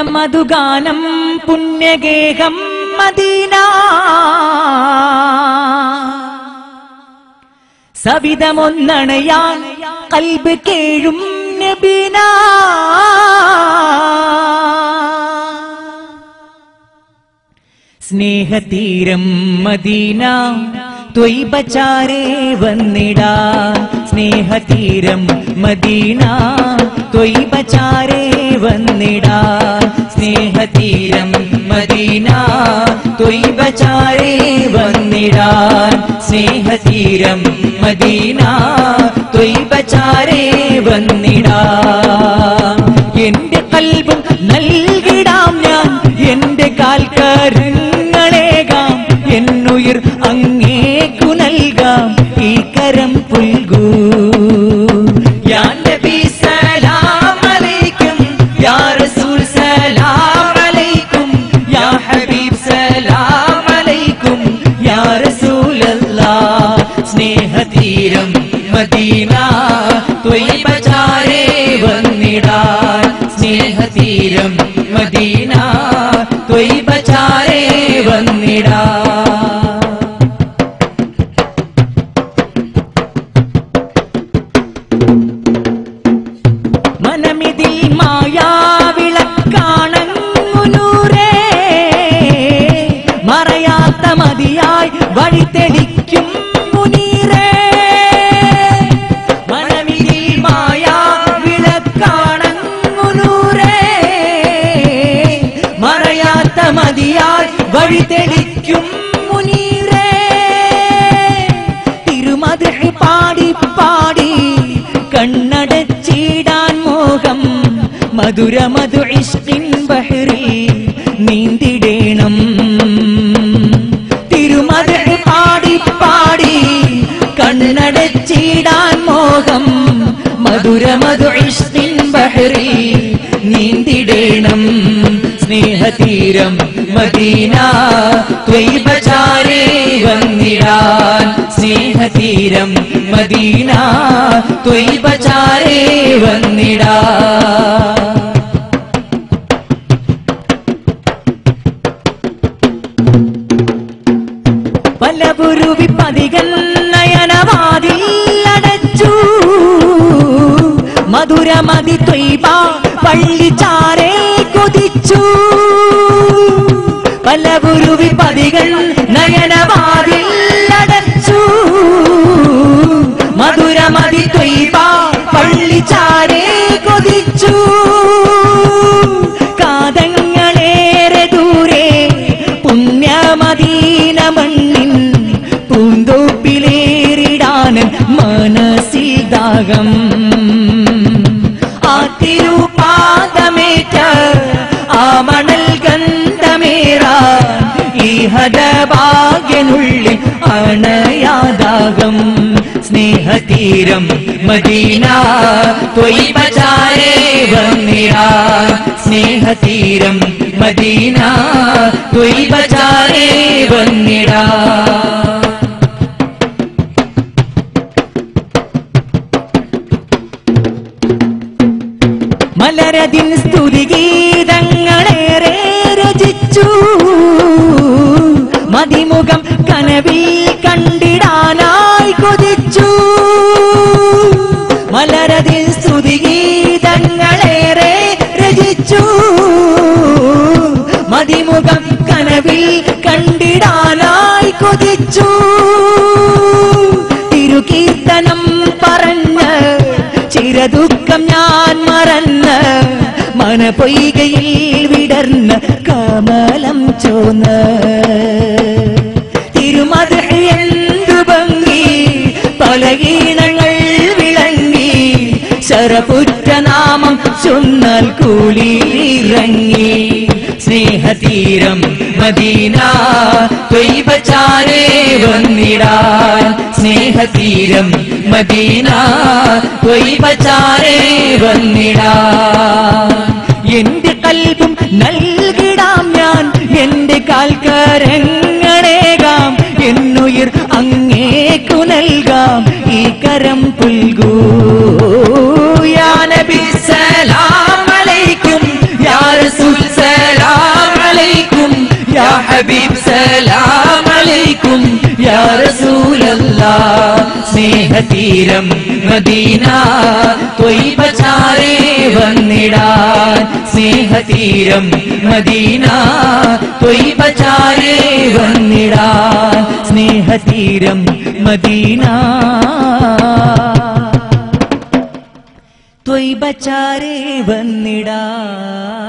മധുഗാനം പുണ്യഗേഹം Medina സവിധമൊന്നണയാൻ കൽബ് കേഴും നബീന സ്നേഹതീരം Medina Taiba ചാരേ വന്നിടാ സ്നേഹതീരം മദീന ത്വയ്ബ ചാരേ വന്നിടാ സ്നേഹതീരം മദീന ത്വയ്ബ ചാരേ വന്നിടാ സ്നേഹതീരം മദീന ത്വയ്ബ ചാരേ വന്നിടാ എന്റെ കൽബും നൽകിടാം ഞാൻ എന്റെ കാൽക്കരങ്ങളേകാം എന്നുയിർ അങ്ങേക്കു നൽകാം ഈ കരം പുൽകൂ യാ നബി സലാം അലൈക്കും യാ റസൂൽ സലാം അലൈക്കും യാ ഹബീബ് സലാം അലൈക്കും യാ റസൂലല്ലാഹ് സ്നേഹതീരം മദീന ത്വയ്ബ ചാരേ വന്നിടാൻ സ്നേഹതീരം മദീന ത്വയ്ബ ചാരേ വന്നിടാ മനമിതിൽ മായാവിളക്കാണങ്ങു നൂറേ മറയാത്ത മതിയായി വഴി തെളിക്കും മുനീറേ മനമിതിൽ മായാവിളക്കാണങ്ങു നൂറേ മറയാത്ത മതിയായി വഴി തെളിക്കും മുനീറേ തിരുമദ്ഹ് പാടി പാടി കണ്ണടച്ചിടാൻ മോഹം മധുര മധു ഇഷ്കിൻ ബഹ്റിൽ നീന്തിടേണം തിരുമദ്ഹ് പാടി പാടി കണ്ണടച്ചിടാൻ മോഹം മധുര മധു ഇഷ്കിൻ ബഹ്റിൽ നീന്തിടേണം സ്നേഹതീരം മദീന ത്വയ്ബ ചാരേ വന്നിടാൻ സ്നേഹതീരം മദീന ത്വയ്ബ ചാരേ വന്നിടാൻ പലപുരുവി പതികൻ നയനവാതിൽ അടച്ചു മധുരമതി ത്വയ്ബ പള്ളി ചാരേ കൊതിച്ചു പലപുരുവി പതികൾ നയനവാതിൽ അടച്ചു മധുരമതി ത്വയ്ബ പള്ളി ചാരേ കൊതിച്ചു കാതങ്ങളേറെ ദൂരെ പുണ്യമദീന മണ്ണിൻ പൂന്തോപ്പിലേറിടാനൻ മനസ്സിൽ ദാഹം ആ തിരുപാദമേറ്റ ആ മണൽ ഗന്ധമേറാൻ ഈ ഹദഭാഗ്യനുള്ളിൽ അണയാദാകം സ്നേഹതീരം മദീന ത്വയ്ബ ചാരേ വന്നിടാൻ സ്നേഹതീരം മദീന ത്വയ്ബ ചാരേ വന്നിടാൻ മലരതിൻ സ്തുതിഗീതങ്ങളേറെ രചിച്ചു മതിമുഖം കനവിൽ കണ്ടിടാനായി കൊതിച്ചു മലരതിൻ സ്തുതിഗീതങ്ങളേറെ രചിച്ചു മതിമുഖം കനവിൽ കണ്ടിടാനായി കൊതിച്ചു തിരുകീർത്തനം പറഞ്ഞ് ചിരദുഃഖം ഞാൻ മറന്ന് മനപൊയ്കയിൽ വിടർന്ന് കമലം ചോന്ന് തിരുമദ്ഹ് എന്തു ഭംഗി പലഗീണങ്ങൾ വിളങ്ങി ശരപുറ്റ നാമം ചൊന്നാൽ കൂളിയിറങ്ങി സ്നേഹതീരം മദീന ത്വയ്ബ ചാരേ വന്നിടാൻ സ്നേഹതീരം മദീന ത്വയ്ബ ചാരേ വന്നിടാൻ എന്റെ കൽബും നൽകിടാം ഞാൻ എന്റെ കാൽക്കരങ്ങളേകാം എന്നുയിർ അങ്ങേക്കു നൽകാം ഈ കരം പുൽകൂ യാ നബി സലാം അലൈക്കും യാ റസൂൽ സലാം അലൈക്കും യാ ഹബീബ് സലാം അലൈക്കും യാ റസൂലല്ലാഹ് സ്നേഹതീരം മദീന ത്വയ്ബ ചാരേ വന്നിടാൻ സ്നേഹതീരം മദീന ത്വയ്ബ ചാരേ വന്നിടാൻ സ്നേഹതീരം മദീന ത്വയ്ബ ചാരേ വന്നിടാൻ